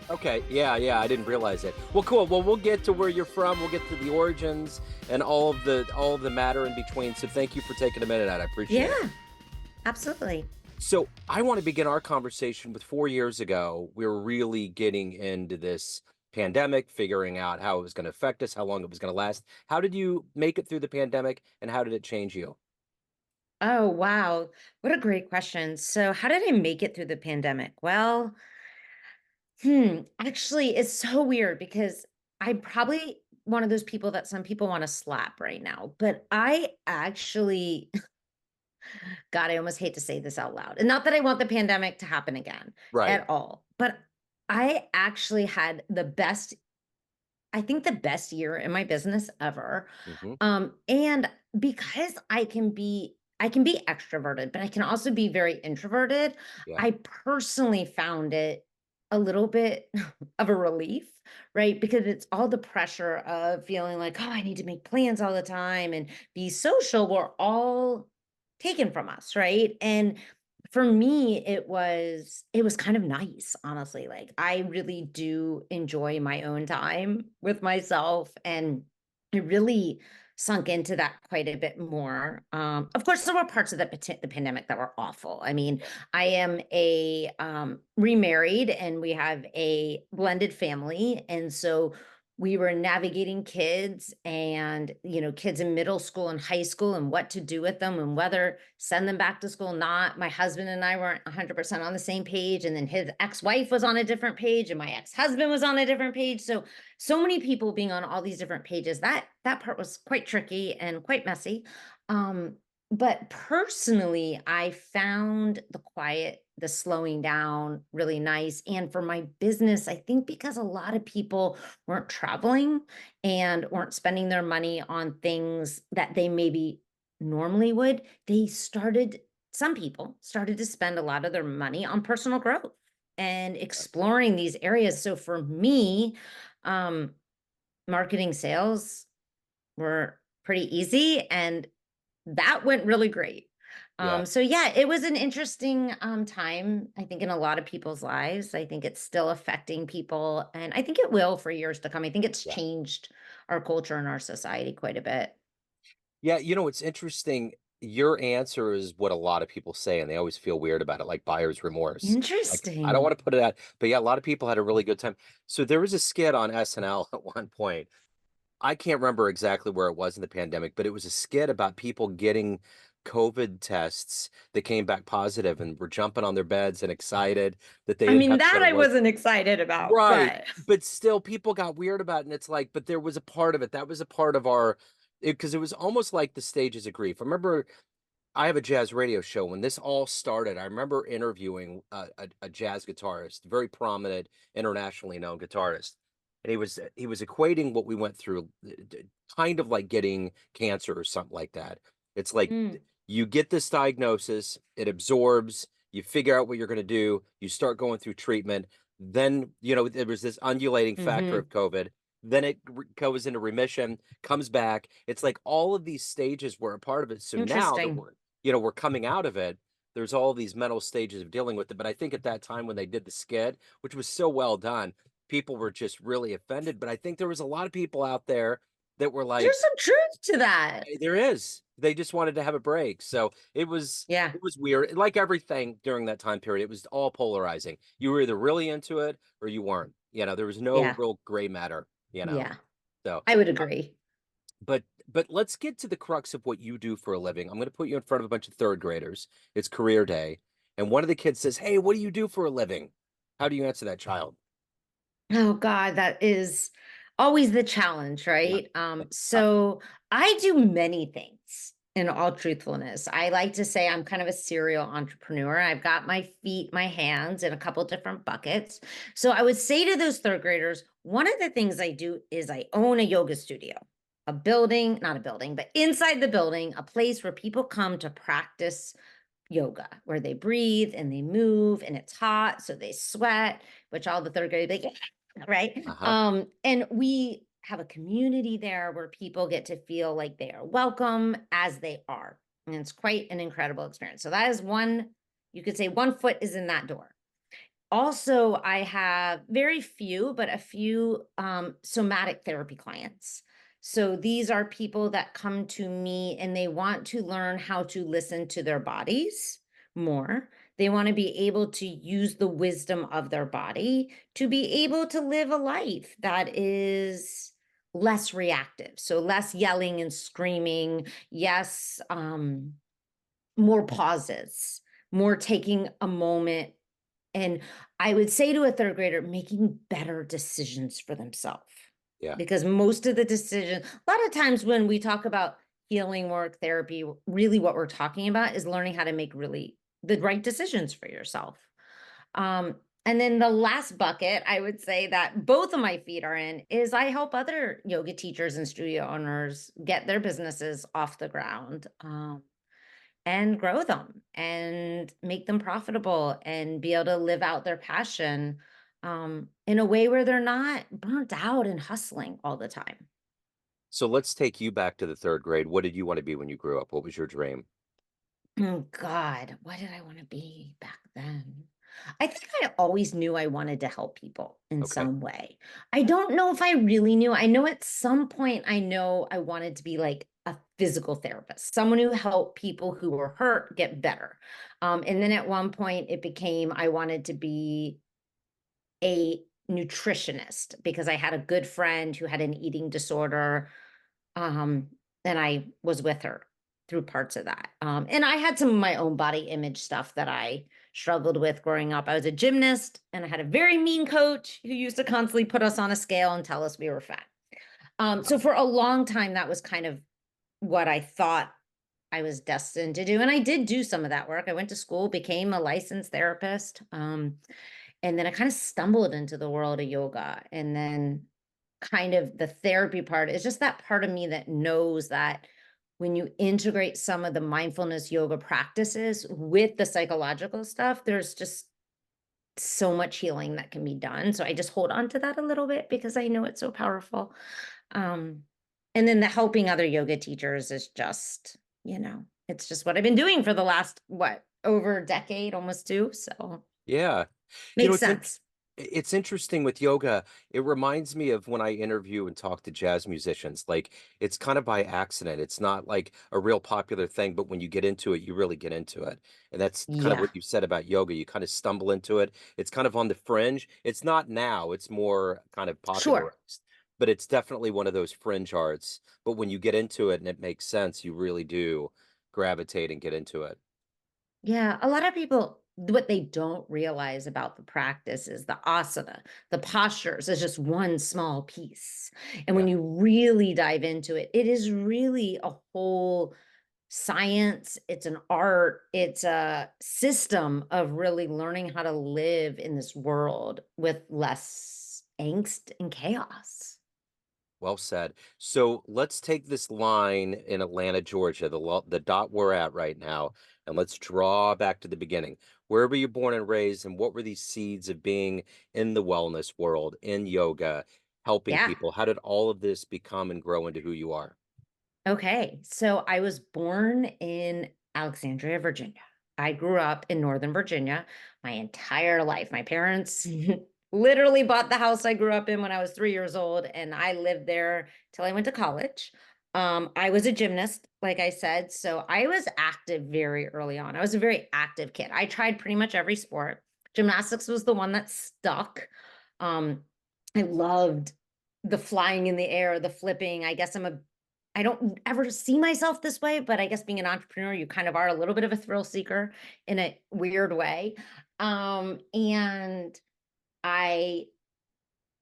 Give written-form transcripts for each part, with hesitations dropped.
Okay, yeah, yeah, I didn't realize it. Well, cool. Well, we'll get to where you're from. We'll get to the origins and all of the matter in between. So thank you for taking a minute out. I appreciate it. Yeah, absolutely. So I want to begin our conversation with 4 years ago. We were really getting into this pandemic, figuring out how it was going to affect us, how long it was going to last. How did you make it through the pandemic, and how did it change you? Oh, wow. What a great question. So, how did I make it through the pandemic? Well, actually, it's so weird because I'm probably one of those people that some people want to slap right now, but I actually, God, I almost hate to say this out loud. And not that I want the pandemic to happen again Right. at all, but I actually had I think the best year in my business ever. Hmm. And because I can be extroverted, but I can also be very introverted. Yeah. I personally found it a little bit of a relief, right? Because it's all the pressure of feeling like, oh, I need to make plans all the time and be social. We're all taken from us, right? And for me, it was kind of nice, honestly. Like, I really do enjoy my own time with myself, and I really sunk into that quite a bit more. Of course, there were parts of the pandemic that were awful. I mean, I am a remarried, and we have a blended family, and so we were navigating kids and kids in middle school and high school and what to do with them and whether send them back to school or not. My husband and I weren't 100% on the same page, and then his ex-wife was on a different page, and my ex-husband was on a different page. So many people being on all these different pages, that part was quite tricky and quite messy. um but personally, I found the quiet, the slowing down really nice. And for my business, I think because a lot of people weren't traveling and weren't spending their money on things that they maybe normally would, some people started to spend a lot of their money on personal growth and exploring these areas. So for me, um, marketing sales were pretty easy, and that went really great. Yeah. So yeah, it was an interesting time, I think, in a lot of people's lives. I think it's still affecting people, and I think it will for years to come. I think it's Yeah. changed our culture and our society quite a bit. Yeah, it's interesting. Your answer is what a lot of people say, and they always feel weird about it, like buyer's remorse. Like, I don't Interesting. want to put it out, but yeah, a lot of people had a really good time. So there was a skit on SNL at one point. I can't remember exactly where it was in the pandemic, but it was a skit about people getting COVID tests that came back positive and were jumping on their beds and excited that they I didn't mean, have to go that to I work. wasn't excited about, Right. but But still, people got weird about it. And it's like, but there was a part of it. That was a part of our, because it was almost like the stages of grief. I remember I have a jazz radio show. When this all started, I remember interviewing a jazz guitarist, very prominent, internationally known guitarist. And he was equating what we went through, kind of like getting cancer or something like that. It's like mm, you get this diagnosis, it absorbs, you figure out what you're going to do, you start going through treatment. Then, there was this undulating factor hmm, of COVID. Then it goes into remission, comes back. It's like all of these stages were a part of it. So now that interesting. we're coming out of it, there's all these mental stages of dealing with it. But I think at that time when they did the skit, which was so well done, people were just really offended. But I think there was a lot of people out there that were like, There's some truth to that. "Hey, there is." They just wanted to have a break. So it was Yeah, it was weird. Like everything during that time period, it was all polarizing. You were either really into it or you weren't. There was no yeah, real gray matter, yeah. So I would uh, agree. but let's get to the crux of what you do for a living. I'm going to put you in front of a bunch of third graders. It's career day, and one of the kids says, "Hey, what do you do for a living?" How do you answer that child? Oh God, that is always the challenge, Yeah, right? it's tough. So I do many things in all truthfulness. I like to say I'm kind of a serial entrepreneur. I've got my hands in a couple different buckets. So I would say to those third graders, one of the things I do is I own a yoga studio, a building, not a building, but inside the building, a place where people come to practice yoga, where they breathe and they move and it's hot, so they sweat, which all the third grade like, right? Uh-huh. And we have a community there where people get to feel like they are welcome as they are. And it's quite an incredible experience. So that is one, you could say one foot is in that door. Also, I have very few, but a few somatic therapy clients. So these are people that come to me and they want to learn how to listen to their bodies more. They want to be able to use the wisdom of their body to be able to live a life that is less reactive. So less yelling and screaming. Yes, more pauses, more taking a moment, and I would say to a third grader, making better decisions for themselves. Yeah. Because most of the decisions, a lot of times when we talk about healing work, therapy, really what we're talking about is learning how to make really the right decisions for yourself. Um, and then the last bucket I would say that both of my feet are in is I help other yoga teachers and studio owners get their businesses off the ground. And grow them and make them profitable and be able to live out their passion in a way where they're not burnt out and hustling all the time. So let's take you back to the 3rd grade. What did you want to be when you grew up? What was your dream? Oh God, what did I want to be back then? I think I always knew I wanted to help people in Okay. some way. I don't know if I really knew. I know at some point I know I wanted to be like a physical therapist, someone who helped people who were hurt get better. And then at one point it became I wanted to be a nutritionist because I had a good friend who had an eating disorder. Um, and I was with her through parts of that. And I had some of my own body image stuff that I struggled with growing up. I was a gymnast and I had a very mean coach who used to constantly put us on a scale and tell us we were fat. So for a long time, that was kind of what I thought I was destined to do. And I did do some of that work. I went to school, became a licensed therapist. And then I kind of stumbled into the world of yoga. And then kind of the therapy part is just that part of me that knows that when you integrate some of the mindfulness yoga practices with the psychological stuff, there's just so much healing that can be done. So I just hold on to that a little bit because I know it's so powerful. Um, and then the helping other yoga teachers is just, it's just what I've been doing for the last, what, over a decade, almost two. So Yeah. makes It's sense. it's interesting with yoga. It reminds me of when I interview and talk to jazz musicians. Like it's kind of by accident. It's not like a real popular thing, but when you get into it, you really get into it. And that's kind of Yeah, what you said about yoga. You kind of stumble into it. It's kind of on the fringe. It's not now, it's more kind of sure. popularized. But it's definitely one of those fringe arts. But when you get into it and it makes sense, you really do gravitate and get into it. Yeah, a lot of people, what they don't realize about the practice is the asana, the postures is just one small piece. And when Yeah. you really dive into it, it is really a whole science, it's an art, it's a system of really learning how to live in this world with less angst and chaos. Well said. So let's take this line in Atlanta, Georgia, the dot we're at right now, and let's draw back to the beginning. Where were you born and raised, and what were these seeds of being in the wellness world, in yoga, helping Yeah. people? How did all of this become and grow into who you are? Okay. So I was born in Alexandria, Virginia. I grew up in Northern Virginia my entire life. My parents literally bought the house I grew up in when I was 3 years old, and I lived there till I went to college. I was a gymnast, like I said. So I was active very early on. I was a very active kid. I tried pretty much every sport. Gymnastics was the one that stuck. Um, I loved the flying in the air, the flipping. I don't ever see myself this way, but I guess being an entrepreneur, you kind of are a little bit of a thrill seeker in a weird way. And I,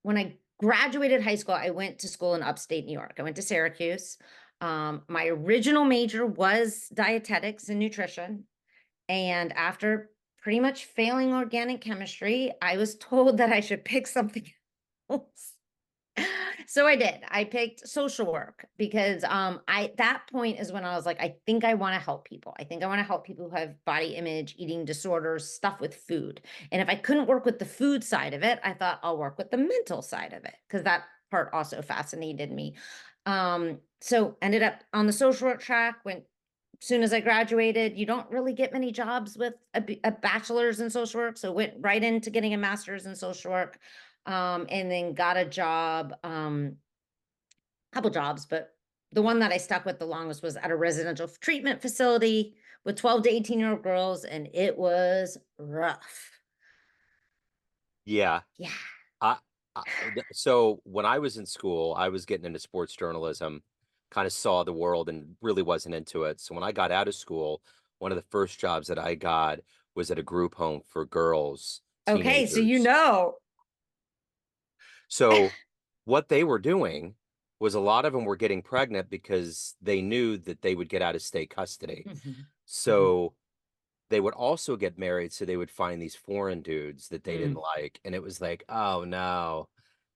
when I graduated high school, I went to school in upstate New York. I went to Syracuse. My original major was dietetics and nutrition. And after pretty much failing organic chemistry, I was told that I should pick something else. So I did. I picked social work because I that point is when I was like, I think I want to help people. I think I want to help people who have body image, eating disorders, stuff with food. And if I couldn't work with the food side of it, I thought I'll work with the mental side of it because that part also fascinated me. So ended up on the social work track, went soon as I graduated, you don't really get many jobs with a bachelor's in social work. So went right into getting a master's in social work, and then got a job, couple jobs, but the one that I stuck with the longest was at a residential treatment facility with 12 to 18-year-old girls, and it was rough. Yeah. Yeah. I, so when I was in school, I was getting into sports journalism, kind of saw the world and really wasn't into it. So when I got out of school, one of the first jobs that I got was at a group home for girls, Okay, so you teenagers. know. So what they were doing was a lot of them were getting pregnant because they knew that they would get out of state custody. Mhm. Mhm. So they would also get married, so they would find these foreign dudes that they didn't Mm. like, and it was like, "Oh, no.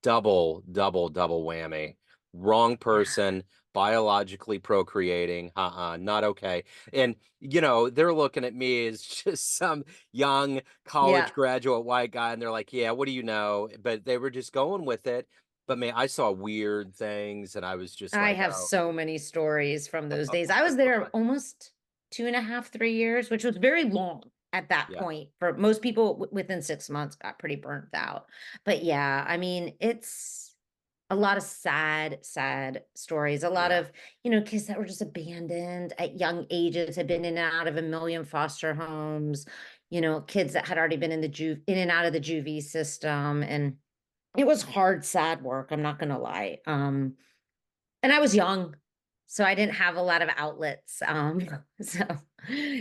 Double, double, double whammy. Wrong Yeah. person, biologically procreating, not okay." And, they're looking at me as just some young Yeah. college graduate white guy, and they're like, "Yeah, what do you know?" But they were just going with it. But, man, I saw weird things, and I was just I like, have "Oh." so many stories from those days. I was there almost 2.5, 3 years, which was very long at that Yeah, point. For most people, within 6 months, got pretty burnt out. But yeah, I mean, it's a lot of sad, sad stories. A lot yeah, of, kids that were just abandoned at young ages, had been in and out of a million foster homes, kids that had already been in and out of the juvie system. And it was hard, sad work. I'm not going to lie. And I was young, so I didn't have a lot of outlets, so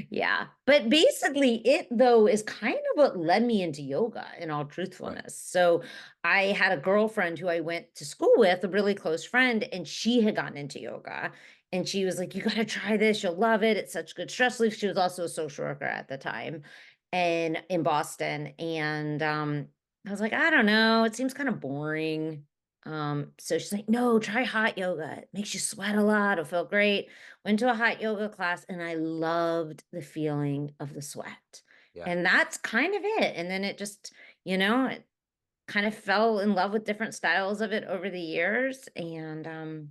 yeah. But basically it though is kind of what led me into yoga, in all right. truthfulness. So I had a girlfriend who I went to school with, a really close friend, and she had gotten into yoga. And she was like, "You gotta try this, you'll love it. It's such good stress relief." She was also a social worker at the time and in Boston. And I was like, "I don't know, it seems kind of boring." So she's like, "No, try hot yoga. It makes you sweat a lot. It'll feel great." Went to a hot yoga class and I loved the feeling of the sweat. Yeah. And that's kind of it. And then it just, it kind of fell in love with different styles of it over the years, and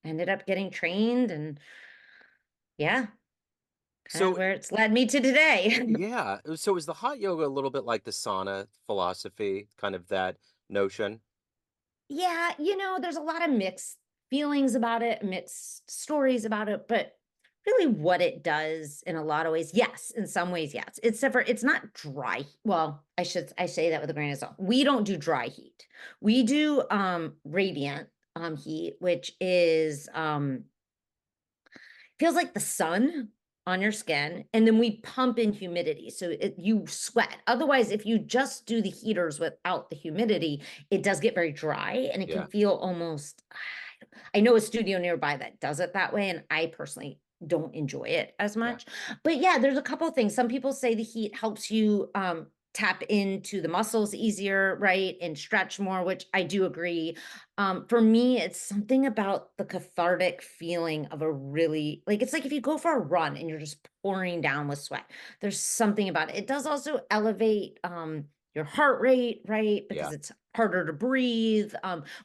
ended up getting trained, and yeah, kind of So where it's led me to today. yeah. So is the hot yoga a little bit like the sauna philosophy, kind of that notion? Yeah, there's a lot of mixed feelings about it, mixed stories about it, but really what it does in a lot of ways, yes, in some ways, yes. It's not dry. Well, I say that with a grain of salt. We don't do dry heat. We do radiant heat, which is feels like the sun on your skin, and then we pump in humidity so you sweat. Otherwise, if you just do the heaters without the humidity, it does get very dry and it can Yeah. feel almost, I know a studio nearby that does it that way, and I personally don't enjoy it as Yeah. much. But yeah, there's a couple of things. Some people say the heat helps you tap into the muscles easier, right? And stretch more, which I do agree. For me, it's something about the cathartic feeling of a really, like, it's like if you go for a run and you're just pouring down with sweat. There's something about it. It does also elevate your heart rate, right? Because Yeah. it's harder to breathe.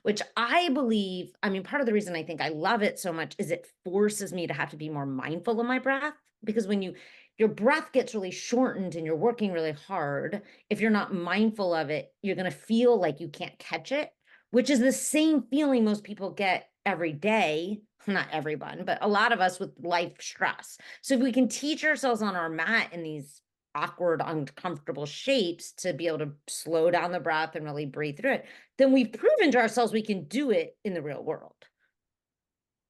Which I believe, I mean, part of the reason I think I love it so much is it forces me to have to be more mindful of my breath. Because when your breath gets really shortened and you're working really hard, if you're not mindful of it, you're going to feel like you can't catch it, which is the same feeling most people get every day. Not everyone, but a lot of us with life stress. So if we can teach ourselves on our mat in these awkward, uncomfortable shapes to be able to slow down the breath and really breathe through it, then we've proven to ourselves we can do it in the real world.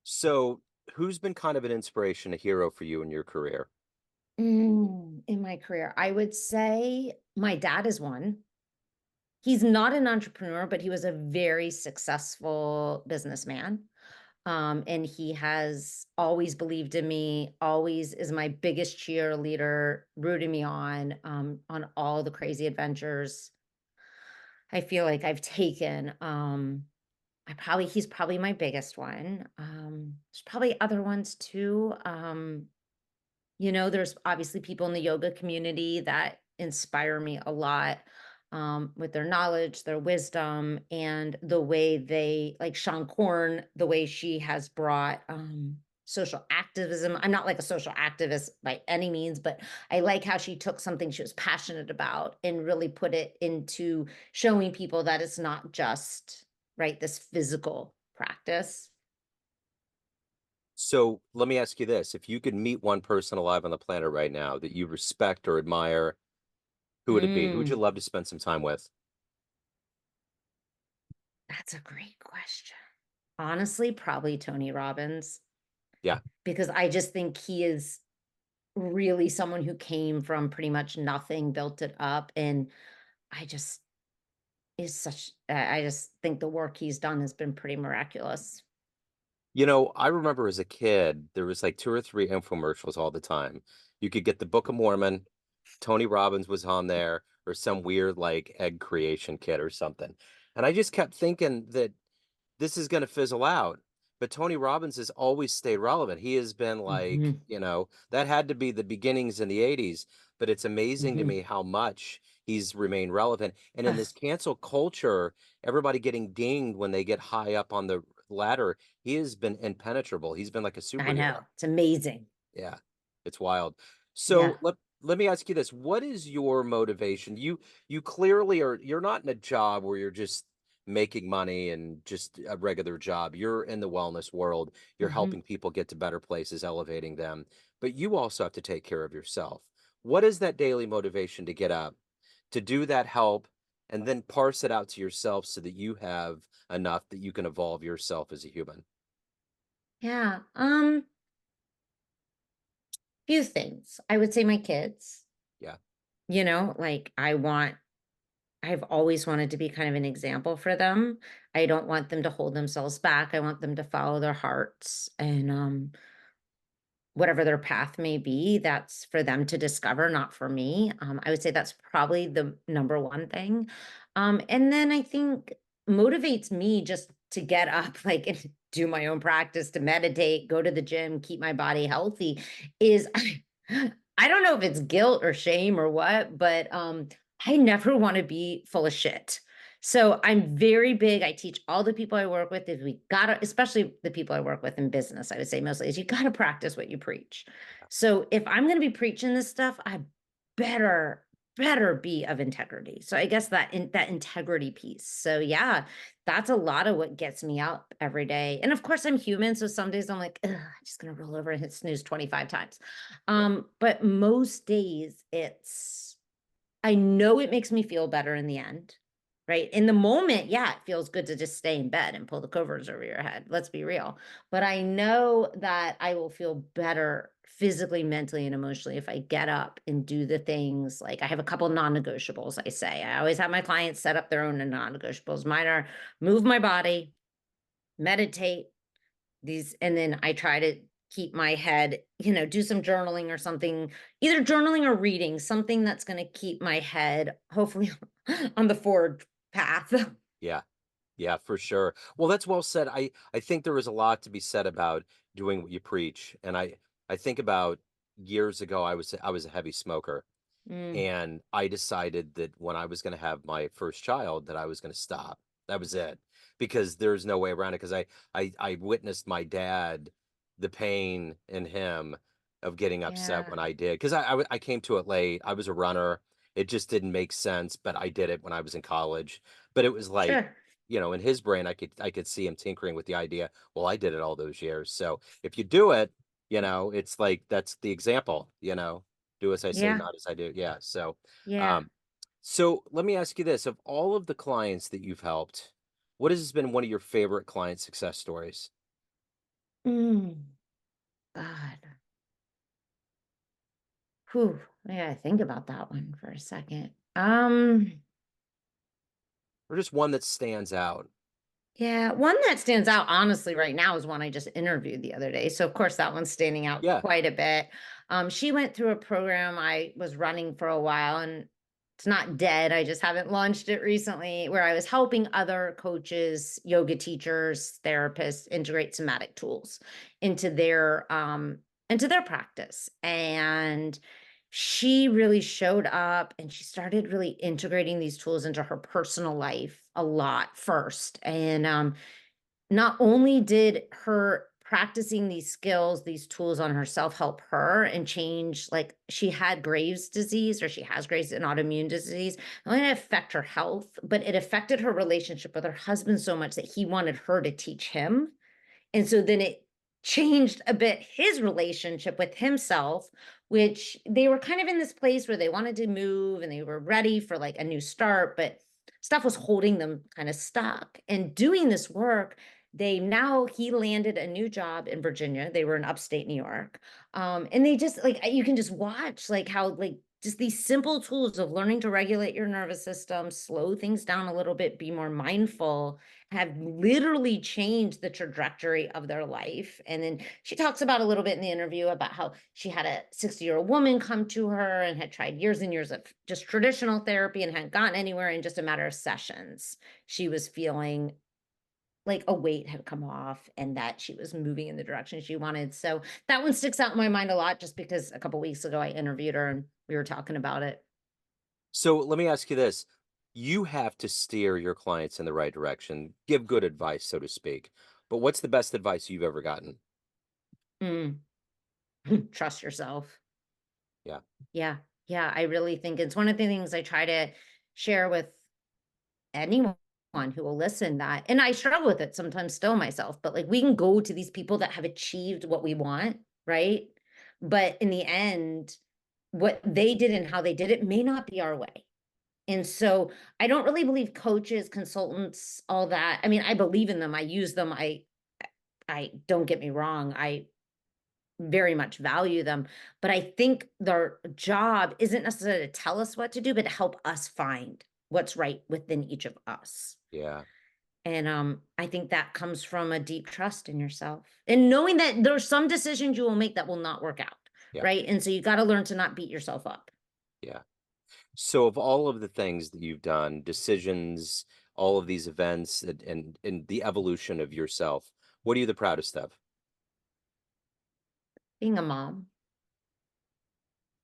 So who's been kind of an inspiration, a hero for you in your career? In my career, I would say my dad is one. He's not an entrepreneur, but he was a very successful businessman. And he has always believed in me, always is my biggest cheerleader, rooting me on all the crazy adventures I feel like I've taken. He's probably my biggest one. There's probably other ones too. There's obviously people in the yoga community that inspire me a lot, with their knowledge, their wisdom, and the way they, like Sean Korn, the way she has brought, social activism. I'm not like a social activist by any means, but I like how she took something she was passionate about and really put it into showing people that it's not just, right, this physical practice. So let me ask you this. If you could meet one person alive on the planet right now that you respect or admire, who would it be? Who would you Mm, love to spend some time with? that's a great question. Honestly, probably Tony Robbins, Yeah. because I just think he is really someone who came from pretty much nothing, built it up, and I just is such I just think the work he's done has been pretty miraculous. You know, I remember as a kid, there was like 2 or 3 infomercials all the time. You could get the Book of Mormon, Tony Robbins was on there, or some weird, like, egg creation kit or something, and I just kept thinking that this is gonna fizzle out, but Tony Robbins has always stayed relevant. He has been like, Mhm, that had to be the beginnings in the '80s, but it's amazing to mhm. me how much he's remained relevant, and in Ugh, this cancel culture, everybody getting dinged when they get high up on the ladder, he has been impenetrable. He's been like a I superhero. know, it's amazing. Yeah, it's wild. Yeah. So let me ask you this. What is your motivation? You clearly are you're not in a job where you're just making money and just a regular job. You're in the wellness world. You're Mhm. helping people get to better places, elevating them. But you also have to take care of yourself. What is that daily motivation to get up, to do that help, and then parse it out to yourself so that you have enough that you can evolve yourself as a human? Yeah, few things. I would say my kids, Yeah. like, I've always wanted to be kind of an example for them. I don't want them to hold themselves back. I want them to follow their hearts and, whatever their path may be, that's for them to discover, not for me. I would say that's probably the number one thing. And then I think motivates me just to get up, like, and do my own practice, to meditate, go to the gym, keep my body healthy is I don't know if it's guilt or shame or what, but I never want to be full of shit. So I'm very big. I teach all the people I work with is we gotta, especially the people I work with in business, I would say mostly is you gotta practice what you preach. So if I'm gonna be preaching this stuff, I better better be of integrity. So I guess that integrity piece. So yeah, that's a lot of what gets me up every day. And of course I'm human. So some days I'm like, "Ugh, I'm just gonna roll over and hit snooze 25 times. Yeah. But most days I know it makes me feel better in the end, right? In the moment, yeah, it feels good to just stay in bed and pull the covers over your head. Let's be real. But I know that I will feel better physically, mentally, and emotionally if I get up and do the things. Like I have a couple non-negotiables, I say. I always have my clients set up their own non-negotiables. Mine are move my body, meditate, these, and then I try to keep my head, do some journaling or something, either journaling or reading, something that's going to keep my head hopefully on the forward path. Yeah. Yeah, for sure. Well, that's well said. I think there is a lot to be said about doing what you preach. And I think about years ago I was a heavy smoker, Mm, and I decided that when I was going to have my first child that I was going to stop. That was it. Because there's no way around it because I witnessed my dad, the pain in him of getting upset yeah, when I did, because I came to it late. I was a runner. It just didn't make sense, but I did it when I was in college. But it was like, sure. in his brain, I could see him tinkering with the idea, well, I did it all those years. So if you do it, it's like that's the example, do as I say, Yeah, not as I do. Yeah. So yeah. um so let me ask you this. Of all of the clients that you've helped, what has been one of your favorite client success stories? Mm, God. Whew. I gotta think about that one for a second. Or just one that stands out? Yeah, one that stands out honestly right now is one I just interviewed the other day. So of course that one's standing out Yeah. quite a bit. She went through a program I was running for a while and it's not dead. I just haven't launched it recently where I was helping other coaches, yoga teachers, therapists integrate somatic tools into their practice. And she really showed up and she started really integrating these tools into her personal life a lot first. And not only did her practicing these skills, these tools on herself help her and change. Like she had Graves' disease, or she has Graves' an autoimmune disease. Not only did it affect her health, but it affected her relationship with her husband so much that he wanted her to teach him. And so then it changed a bit his relationship with himself, which they were kind of in this place where they wanted to move and they were ready for like a new start, but stuff was holding them kind of stuck. And doing this work, he landed a new job in Virginia. They were in upstate New York. And they just like you can just watch like how like just these simple tools of learning to regulate your nervous system, slow things down a little bit, be more mindful, have literally changed the trajectory of their life. And then she talks about a little bit in the interview about how she had a 60-year-old woman come to her and had tried years and years of just traditional therapy and hadn't gotten anywhere. In just a matter of sessions, she was feeling like a weight had come off and that she was moving in the direction she wanted. So that one sticks out in my mind a lot just because a couple weeks ago I interviewed her and we were talking about it. So let me ask you this. You have to steer your clients in the right direction, give good advice, so to speak. But what's the best advice you've ever gotten? Mm. Trust yourself. Yeah. Yeah. Yeah. I really think it's one of the things I try to share with anyone who will listen, that, and I struggle with it sometimes still myself, but like we can go to these people that have achieved what we want, right? But in the end, what they did and how they did it may not be our way. And so I don't really believe coaches, consultants, all that. I mean, I believe in them. I use them. I don't get me wrong. I very much value them, but I think their job isn't necessarily to tell us what to do, but to help us find what's right within each of us. Yeah. And I think that comes from a deep trust in yourself and knowing that there's some decisions you will make that will not work out, Yeah. right? And so you got to learn to not beat yourself up. Yeah. So of all of the things that you've done, decisions, all of these events and the evolution of yourself, what are you the proudest of? Being a mom.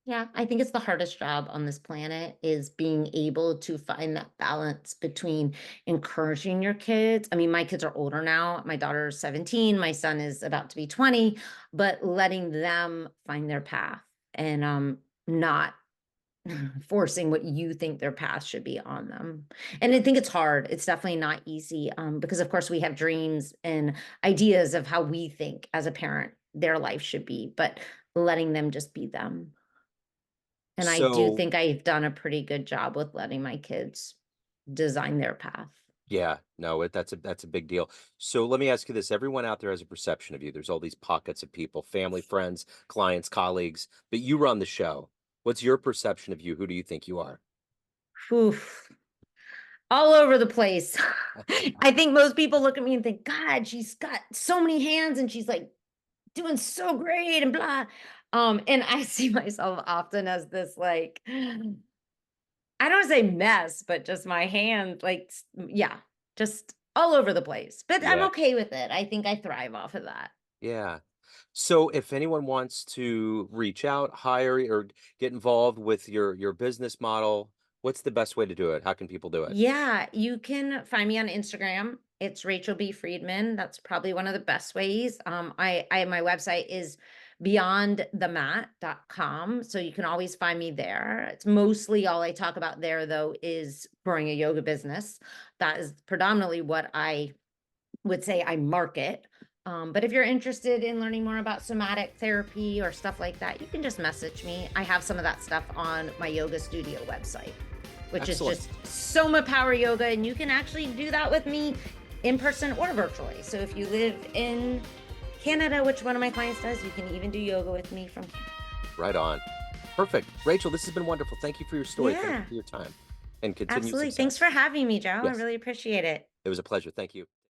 Yeah, I think it's the hardest job on this planet is being able to find that balance between encouraging your kids. I mean, my kids are older now. My daughter is 17, my son is about to be 20, but letting them find their path and not forcing what you think their path should be on them. And I think it's hard. It's definitely not easy because of course we have dreams and ideas of how we think as a parent their life should be, but letting them just be them. And I do So think I've done a pretty good job with letting my kids design their path. yeah, no, that's a big deal. So let me ask you this. Everyone out there has a perception of you. There's all these pockets of people, family, friends, clients, colleagues, but you run the show. What's your perception of you? Who do you think you are? Oof. All over the place. I think most people look at me and think, God, she's got so many hands and she's like doing so great and blah. And I see myself often as this like, I don't say mess, but just my hand, like, yeah, just all over the place. But I'm Yeah. okay with it. I think I thrive off of that. Yeah. So if anyone wants to reach out, hire, or get involved with your business model, what's the best way to do it? How can people do it? Yeah, you can find me on Instagram. It's Rachel B. Friedman. That's probably one of the best ways. I my website is beyondthemat.com. So you can always find me there. It's mostly all I talk about there, though, is growing a yoga business. That is predominantly what I would say I market. But if you're interested in learning more about somatic therapy or stuff like that, you can just message me. I have some of that stuff on my yoga studio website, which is Excellent. just Soma Power Yoga. And you can actually do that with me in person or virtually. So if you live in Canada, which one of my clients does, you can even do yoga with me from Canada. Right on. Perfect. Rachel, this has been wonderful. Thank you for your story. Thank you Yeah, for your time and continued absolutely. Thanks success. for having me, Joe. I Yes, really appreciate it. it was a pleasure. Thank you.